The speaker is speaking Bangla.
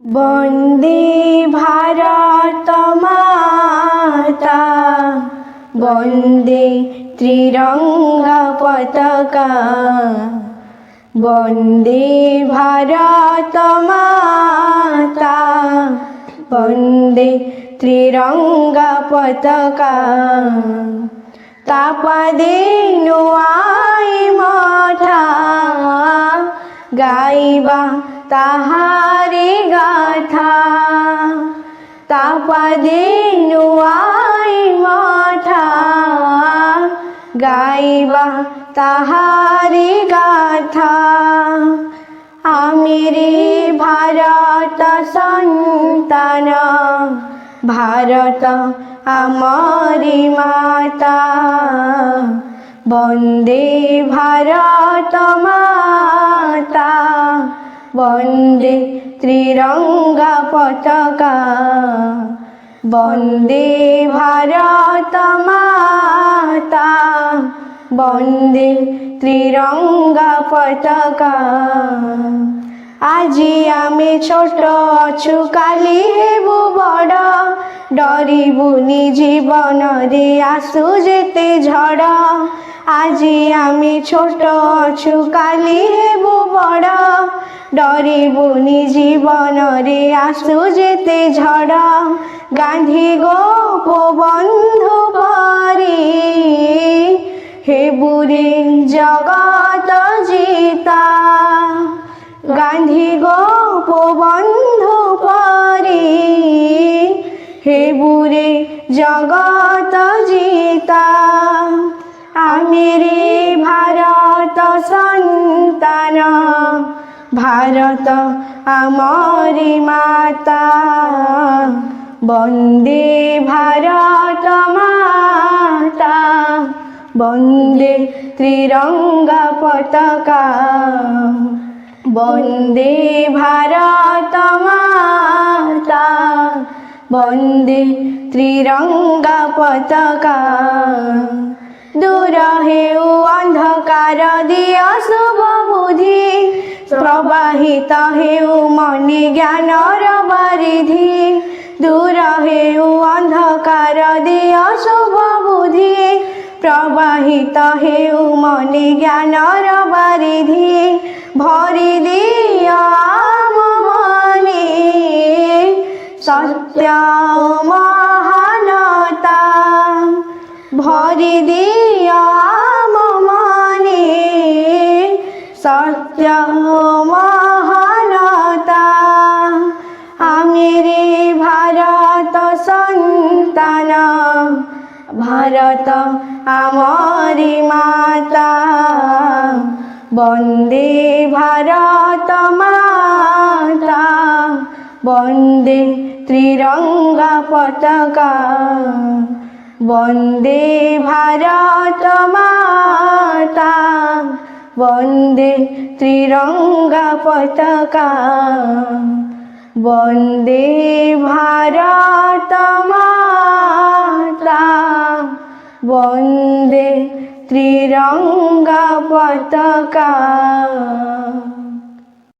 বন্দে ভারত মাতা, বন্দে ত্রিরঙ্গা পতাকা। বন্দে ভারত মাতা, বন্দে ত্রিরঙ্গা পতাকা। তাপদেনু আই মঠা, গাইবা তাহারি গাথা। তাপদেনু আই মঠা, গাইবা তাহারি গাথা। আমিরে ভারত সন্তান, ভারত আমারি মাতা। বন্দে ভারত মাতা, বন্দে ত্রিরঙ্গা পতাকা। বন্দে ভারত মাতা, বন্দে ত্রিরঙ্গা পতাকা। আজি আমি ছোট অছু কালি হেবু বড়, ডরিবুনি জীবনরে আসু যেতে ঝড়। আজি আমি ছোট অছু কালি হেবু বড়, ডরিবুনি জীবনরে আসু যেতে ঝড়। গান্ধী গোপবন্ধু পরি, হেবুরে জগত জিতা। গান্ধী গোপবন্ধু পরি, হেবুরে জগত জিতা। আমিরে ভারত সন্তান, ভারত আমারি মাতা। বন্দে ভারত মাতা, বন্দে ত্রিরঙ্গা পতাকা। বন্দে ভারত মাতা, বন্দে ত্রিরঙ্গা পতাকা। দূর হেউ অন্ধকার দিয় শুভ বুদ্ধি, প্রবাহিত হেউ মনে জ্ঞানর বারিধি। দূর হেউ অন্ধকার দিয় শুভ বুদ্ধি, প্রবাহিত হেউ মনে জ্ঞানর বারিধি। ভরি দিয় মনে সত্য মহানতা। ভরি দিয় মনে সত্য মহানতা। আমিরে ভারত সন্তান, ভারত আমারি মাতা। বন্দে ভারত মাতা, বন্দে ত্রিরঙ্গা পতাকা। বন্দে ভারত মাতা, বন্দে ত্রিরঙ্গা পতাকা। বন্দে ভারত মাতা, বন্দে ত্রিরঙ্গা পতাকা।